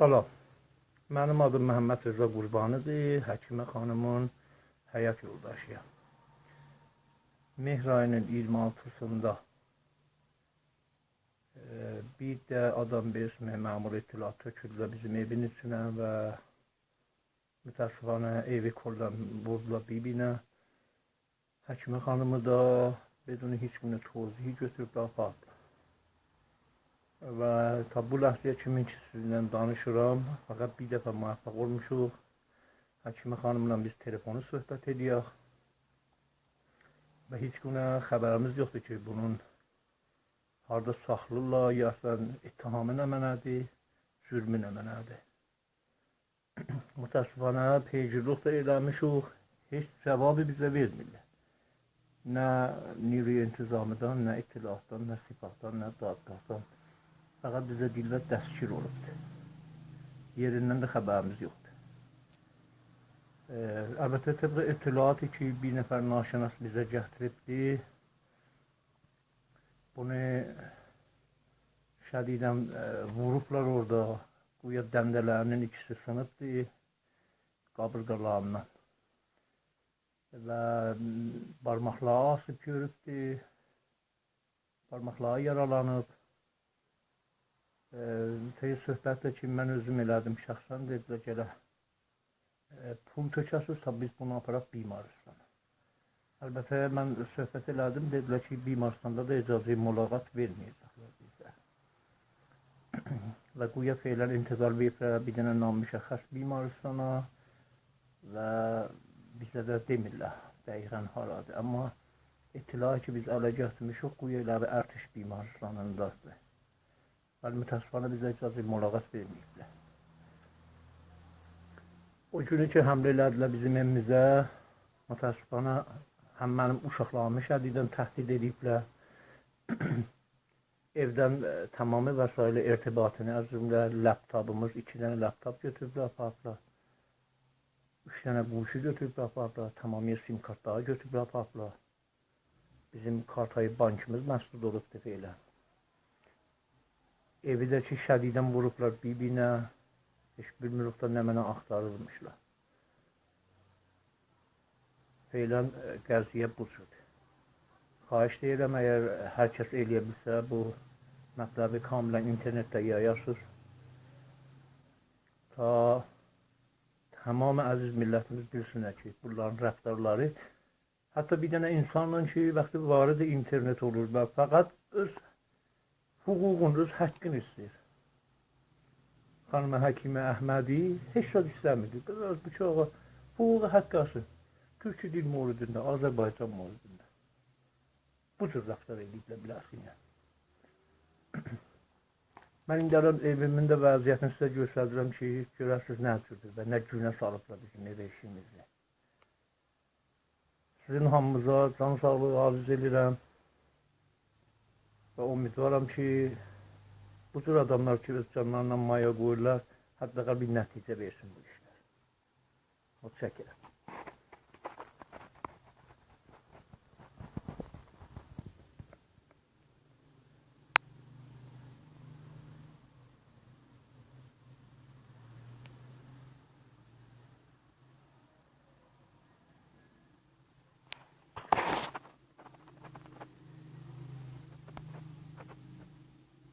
Salam. Mənim adım Məhəmməd Rıza Qurbanıdır. Həkimə xanımın həyat yoldaşıyam. Mehr ayının 26-sında bir də adam bir ismi məmur itilat töküldülər bizim evin içinə və mütəəssifانə evi koldan vurdular bir-birinə. Həkimə xanımı da بدون heç bir توضیحی götürüblər apardılar. Və ta bu ləhzəyə kimi ki sizinlə danışıram, fəqət bir dəfə müvəffəq olmuşuq. Həkimə xanımla biz telefonu söhbət edirik və heç günə xəbərimiz yoxdur ki, bunun harda saxlırlar, ya ittihamı nə mənədir, zülmü nə mənədir. Mütəəssifانə peygirlik də eləmişik, heç cavabı bizə vermirlər. Nə Nivri intizamıdan, nə itilatdan, nə sipahdan, nə dadqaqdan. Fəqət bizə deyirlər dəstgir olubdur. Yerindən də xəbərimiz yoxdur. Əlbəttə təbii itilatı ki, bir nəfər naşənas bizə gətiribdir. Bunu şədidən vurublar orada. Güya dəndələrinin ikisi sınıbdır qabırğalarından. Və barmaqları asıb görübdür. Barmaqları yaralanıb. Söhbətdə ki, mən özüm elədim şəxsən, dedilər ki, pul tökəsiz, biz bunu aparaq bimaristana. Əlbəttə, mən söhbət elədim, dedilər ki, bimaristanda da icazə mülaqat verməyəcəklər bizə. Və güya feylən intizar veriblər bir dənə nammüşəxəs bimaristana və bizə də demirlər dəqiqən haradır. Amma ittila ki, biz ələ gətirmişik, güya elə ərtiş bimaristanındadır. Və mütəəssifانə bizə icazə mülaqat verməyiblər. O günü ki, həmlə elədilər bizim evimizə, mütəəssifانə həm mənim uşaqlarımı şədidən təhdid ediblər. Evdən tamamı vəsailə irtibatını əzimlər, laptopumuz, 2 dənə laptop götürüblər, apardılar. 3 dənə quşu götürüblər, apardılar. Tamamilə sim kartları götürüblər, apardılar. Bizim kartayı bankımız məsdud olubdur feylən. Evi də ki, şədidən vurublar bir-birinə, heç bilmirik da nə mənə axtarılmışlar. Feylən qəziyyə bu cürdür. Xahiş deyirəm, əgər hər kəs eləyə bilsə, bu mətləbi kamilən internetdə yayasız. Ta tamamı əziz millətimiz bilsinlər ki, bunların rəftarları, hətta bir dənə insanla ki, vaxtı varıdır internet olur və fəqət öz hüququn, öz həqqin istəyir. Xanımə Həkimə Əhmədi heç də istəmirdi. Öz bıçağı, hüququ həqqası. Türkçe dil mövzudunda, Azərbaycan mövzudunda. Bu cür rəftar ediblər, bilərsin yəni. Mən indi evimin də vəziyyətini sizə göstərirəm ki, görəsiniz nə cürdür və nə günə salıblar bizim ev işimizi. Sizin hamımıza can sağlığı arz edirəm və ümidvaram ki, bu cür adamlar ki, öz canlarına maya qoyurlar, hətta bir nəticə versin bu işlər. O çəkirəm.